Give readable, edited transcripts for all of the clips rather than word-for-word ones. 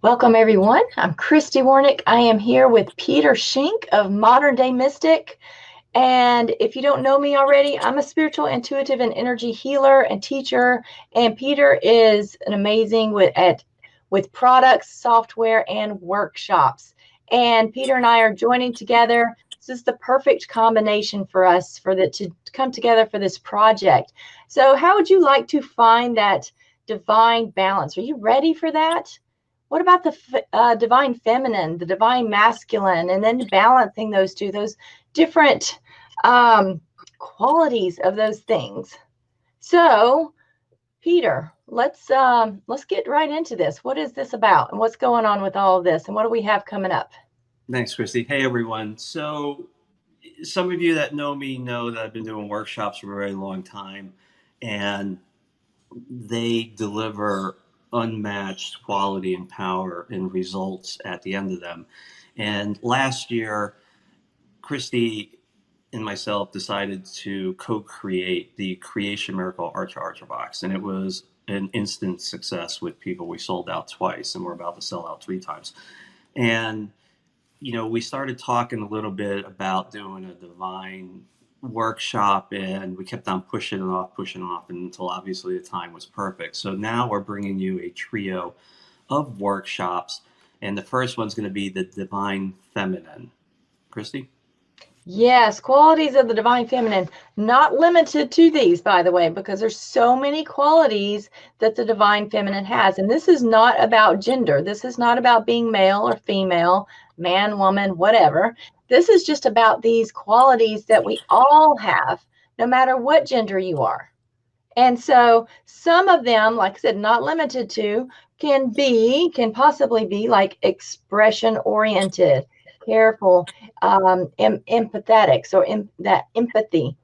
Welcome, everyone. I'm Christy Warnick. I am here with Peter Shink of Modern Day Mystic. And if you don't know me already, I'm a spiritual, intuitive, and energy healer and teacher. And Peter is an amazing with products, software, and workshops. And Peter and I are joining together. This is the perfect combination for us to come together for this project. So, how would you like to find that divine balance? Are you ready for that? What about the divine feminine, the divine masculine, and then balancing those two, those different um, qualities of those things? So, Peter, let's get right into this. What is this about, and what's going on with all of this, and what do we have coming up? Thanks, Christy. Hey, everyone. So, some of you that know me know that I've been doing workshops for a very long time, and they deliver unmatched quality and power and results at the end of them. And last year, Christy and myself decided to co-create the Creation Miracle Archer box, and it was an instant success with people. We sold out twice, and we're about to sell out three times. And we started talking a little bit about doing a divine workshop, and we kept on pushing it off until obviously the time was perfect. So now we're bringing you a trio of workshops, and the first one's going to be the divine feminine. Christy? Yes, qualities of the divine feminine, not limited to these, by the way, because there's so many qualities that the divine feminine has. And this is not about gender. This is not about being male or female, man, woman, whatever. This is just about these qualities that we all have, no matter what gender you are. And so some of them, like I said, not limited to, can possibly be like expression oriented, careful, empathetic, so that empathy,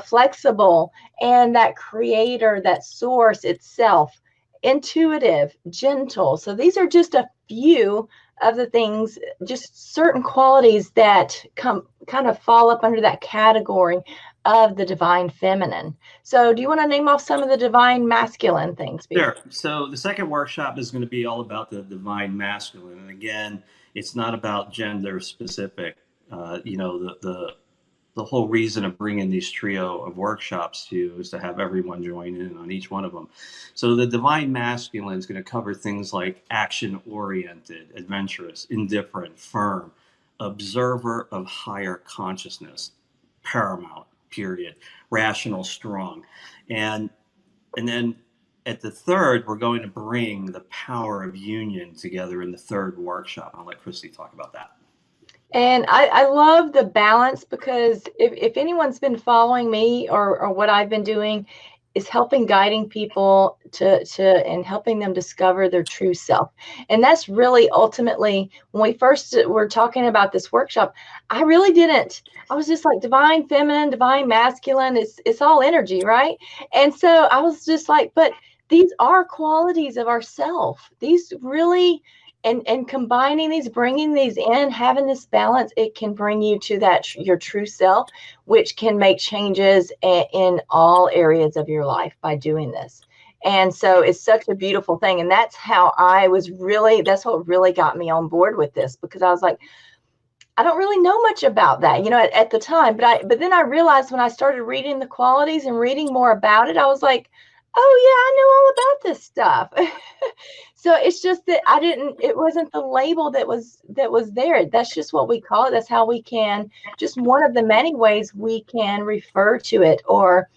flexible, and that creator, that source itself, intuitive, gentle. So these are just a few of the things, just certain qualities that come kind of fall up under that category of the divine feminine. So, do you want to name off some of the divine masculine things, Peter? Sure. So the second workshop is going to be all about the divine masculine, and again, it's not about gender specific. The whole reason of bringing these trio of workshops to you is to have everyone join in on each one of them. So the divine masculine is going to cover things like action oriented, adventurous, indifferent, firm, observer of higher consciousness, paramount, period, rational, strong, and and then at the third, we're going to bring the power of union together in the third workshop. I'll let Christy talk about that. And I love the balance because if anyone's been following me or what I've been doing is helping guiding people to and helping them discover their true self. And that's really ultimately when we first were talking about this workshop, I really didn't. I was just like divine feminine, divine masculine, it's all energy, right? And so I was just like, but these are qualities of ourself. These really and combining these, bringing these in, having this balance, it can bring you to that your true self, which can make changes in all areas of your life by doing this. And so it's such a beautiful thing. And that's what really got me on board with this, because I was like, I don't really know much about that, at the time. But then I realized when I started reading the qualities and reading more about it, I was like, oh yeah, I know all about this stuff. So it's just that it wasn't the label that was there. That's just what we call it. That's how we can, just one of the many ways we can refer to it or,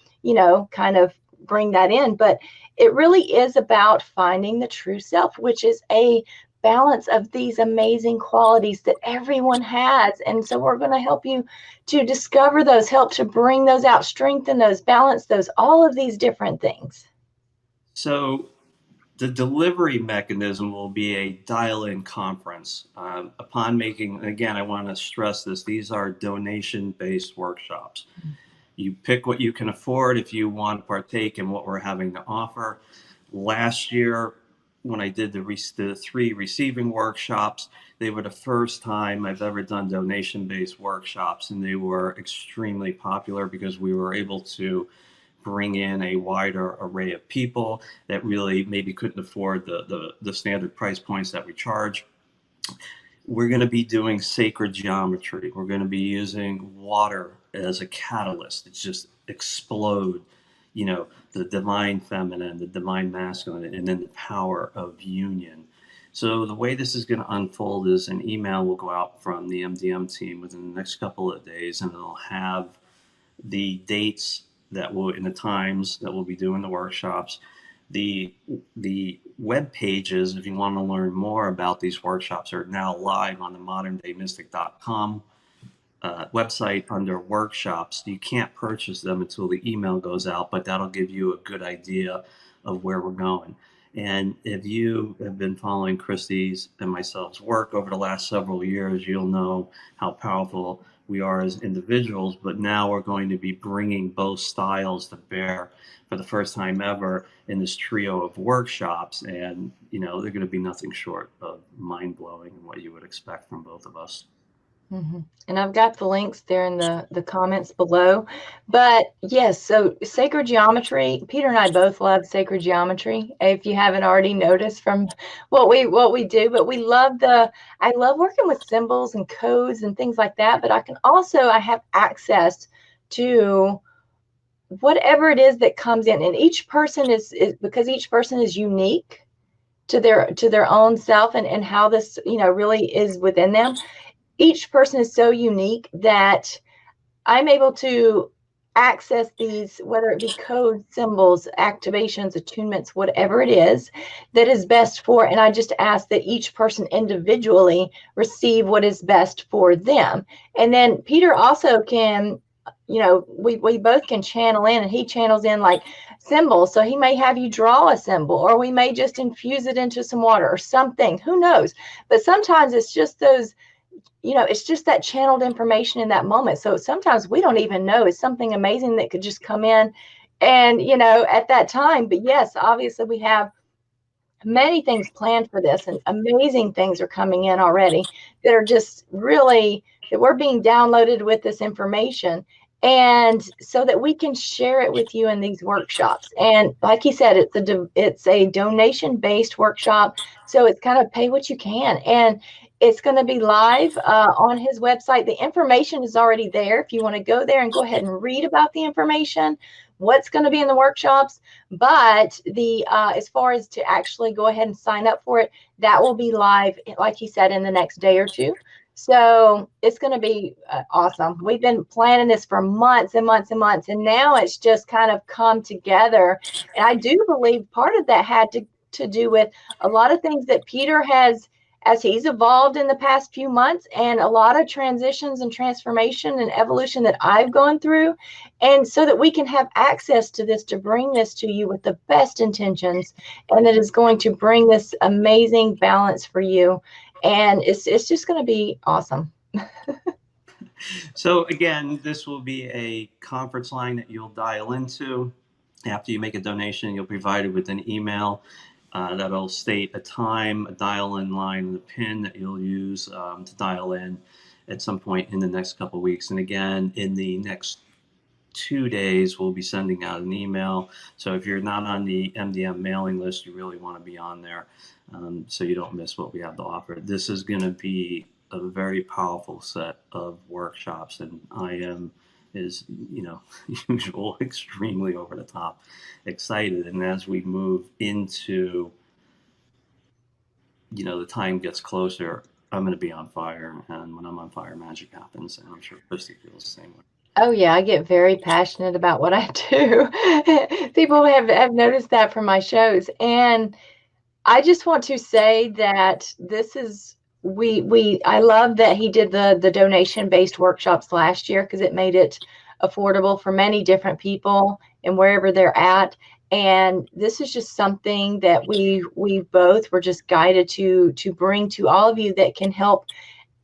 kind of bring that in. But it really is about finding the true self, which is a balance of these amazing qualities that everyone has. And so we're going to help you to discover those, help to bring those out, strengthen those, balance those, all of these different things. So the delivery mechanism will be a dial-in conference. Upon making, again, I want to stress this, these are donation-based workshops. You pick what you can afford if you want to partake in what we're having to offer. Last year, when I did the three receiving workshops, they were the first time I've ever done donation-based workshops, and they were extremely popular because we were able to bring in a wider array of people that really maybe couldn't afford the standard price points that we charge. We're going to be doing sacred geometry. We're going to be using water as a catalyst. It's just explode, the divine feminine, the divine masculine, and then the power of union. So the way this is going to unfold is an email will go out from the MDM team within the next couple of days, and it'll have the dates that will, and the times that we'll be doing the workshops. The web pages, if you want to learn more about these workshops, are now live on the moderndaymystic.com website under workshops. You can't purchase them until the email goes out, but that'll give you a good idea of where we're going. And if you have been following Christie's and myself's work over the last several years, you'll know how powerful we are as individuals. But now we're going to be bringing both styles to bear for the first time ever in this trio of workshops. And, they're going to be nothing short of mind blowing and what you would expect from both of us. Mm-hmm. And I've got the links there in the comments below. But yes, so sacred geometry, Peter and I both love sacred geometry, if you haven't already noticed from what we do. But I love working with symbols and codes and things like that. But I have access to whatever it is that comes in. And each person is because each person is unique to their own self, and how this, really is within them. Each person is so unique that I'm able to access these, whether it be codes, symbols, activations, attunements, whatever it is that is best for. And I just ask that each person individually receive what is best for them. And then Peter also can, we both can channel in, and he channels in like symbols. So he may have you draw a symbol, or we may just infuse it into some water or something. Who knows? But sometimes it's just those, it's just that channeled information in that moment. So sometimes we don't even know. It's something amazing that could just come in and, at that time. But yes, obviously we have many things planned for this, and amazing things are coming in already that are just really, that we're being downloaded with this information, and so that we can share it with you in these workshops. And like he said, it's a donation based workshop, so it's kind of pay what you can. And it's going to be live on his website. The information is already there if you want to go there and go ahead and read about the information, what's going to be in the workshops. But as far as to actually go ahead and sign up for it, that will be live, like he said, in the next day or two. So it's going to be awesome. We've been planning this for months and months and months, and now it's just kind of come together. And I do believe part of that had to do with a lot of things that Peter has, as he's evolved in the past few months, and a lot of transitions and transformation and evolution that I've gone through. And so that we can have access to this, to bring this to you with the best intentions, and that is going to bring this amazing balance for you. And it's just going to be awesome. So again, this will be a conference line that you'll dial into. After you make a donation, you'll be provided with an email that'll state a time, a dial-in line, and a PIN that you'll use to dial in at some point in the next couple of weeks. And again, in the next 2 days, we'll be sending out an email. So if you're not on the MDM mailing list, you really want to be on there so you don't miss what we have to offer. This is going to be a very powerful set of workshops, and I am, as usual, extremely over the top excited. And as we move into, the time gets closer, I'm going to be on fire. And when I'm on fire, magic happens. And I'm sure Christy feels the same way. Oh yeah, I get very passionate about what I do. People have noticed that from my shows. And I just want to say that this is, I love that he did the donation based workshops last year, because it made it affordable for many different people and wherever they're at. And this is just something that we both were just guided to bring to all of you, that can help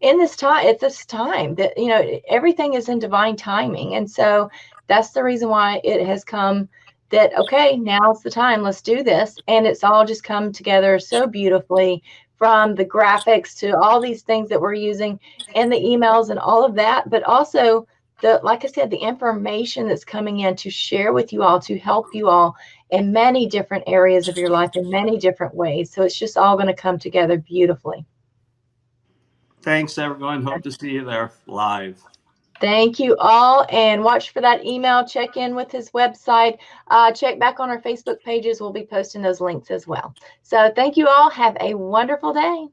in this time, at this time, that everything is in divine timing. And so that's the reason why it has come, that okay, now's the time, let's do this. And it's all just come together so beautifully, from the graphics to all these things that we're using, and the emails and all of that, but also like I said, the information that's coming in to share with you all, to help you all in many different areas of your life in many different ways. So it's just all going to come together beautifully. Thanks, everyone. Hope to see you there live. Thank you all, and watch for that email. Check in with his website. Check back on our Facebook pages. We'll be posting those links as well. So thank you all. Have a wonderful day.